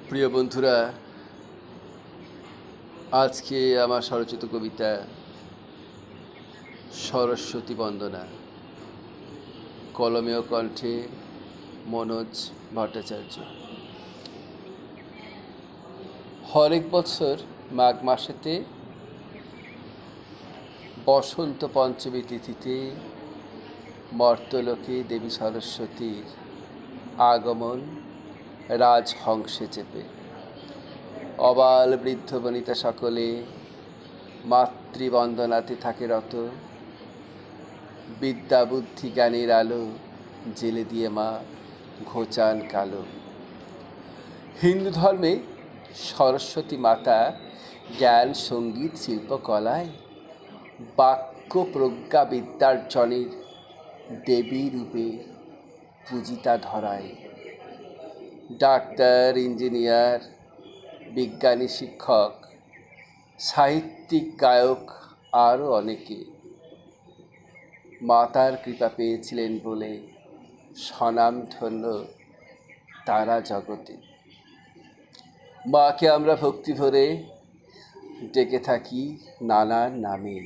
প্রিয় বন্ধুরা, আজকে আমার স্বরচিত কবিতা সরস্বতী বন্দনা, কলমে ও কণ্ঠে মনোজ ভট্টাচার্য। হরেক বছর মাঘ মাসেতে বসন্ত পঞ্চমী তিথিতে মর্তলোকে দেবী সরস্বতীর আগমন রাজহংসে চেপে। অবাল বৃদ্ধ বনিতা সকলে মাতৃবন্দনাতে থাকে রত। বিদ্যা বুদ্ধি জ্ঞানের আলো জেলে দিয়ে মা ঘোচান কালো। হিন্দু ধর্মে সরস্বতী মাতা জ্ঞান সঙ্গীত শিল্পকলায় বাক্য প্রজ্ঞা বিদ্যার্জনের দেবী রূপে পূজিতা ধরায়। ডাক্তার, ইঞ্জিনিয়ার, বিজ্ঞানী, শিক্ষক, সাহিত্যিক, গায়ক আরও অনেকে মাতার কৃপা পেয়েছিলেন বলে স্বনামধন্য তারা জগতে। মাকে আমরা ভক্তি ভরে ডেকে থাকি নানান নামে।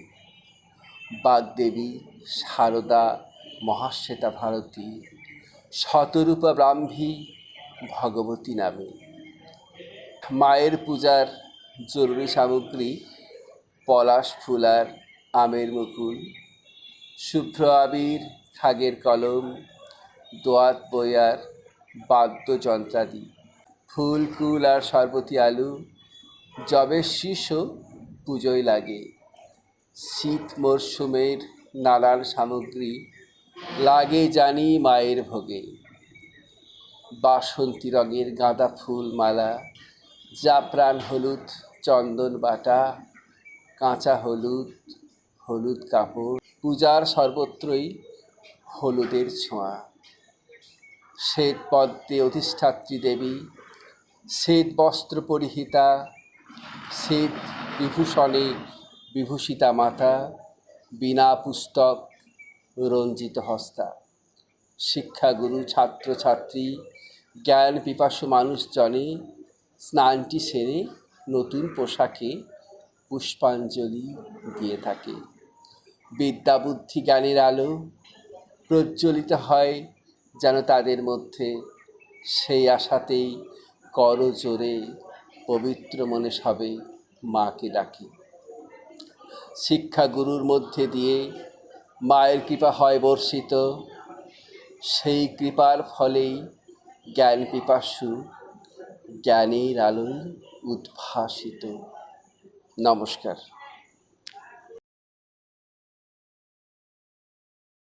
বাগদেবী, সারদা, মহাশ্বেতা ভারতী, শতরূপা ব্রাহ্মী, ভগবতী নামে। মায়ের পূজার জরুরি সামগ্রী পলাশ ফুল আর আমের মুকুল, শুভ্র আবির, খাগের কলম, দোয়াত বই আর বাদ্যযন্ত্রাদি, ফুলকুল আর সরবতি আলু, জবের শীষও পুজোয় লাগে। শীত মরশুমের নানান সামগ্রী লাগে জানি মায়ের ভোগে। বাসন্তী রঙের গাঁদা ফুল মালা, জাফরান হলুদ চন্দন বাটা, কাঁচা হলুদ, হলুদ কাপড়, পূজার সর্বত্রই হলুদের ছোঁয়া। শ্বেত পদ্মে অধিষ্ঠাত্রী দেবী, শ্বেত বস্ত্র পরিহিতা, শ্বেত বিভূষণে বিভূষিতা মাতা, বিনা পুস্তক রঞ্জিত হস্তা। শিক্ষাগুরু, ছাত্রছাত্রী, জ্ঞান পিপাসু মানুষজনে স্নানটি সেরে নতুন পোশাকে পুষ্পাঞ্জলি দিয়ে থাকে। বিদ্যা বুদ্ধি জ্ঞানের আলো প্রজ্বলিত হয় যেন তাদের মধ্যে। সেই আশাতেই করজোরে পবিত্র মনে সবে মাকে ডাকে। শিক্ষাগুরুর মধ্যে দিয়ে মায়ের কৃপা হয় বর্ষিত, সেই কৃপার ফলেই জ্ঞান পিপাসু জ্ঞানের আলোয় উদ্ভাসিত। নমস্কার।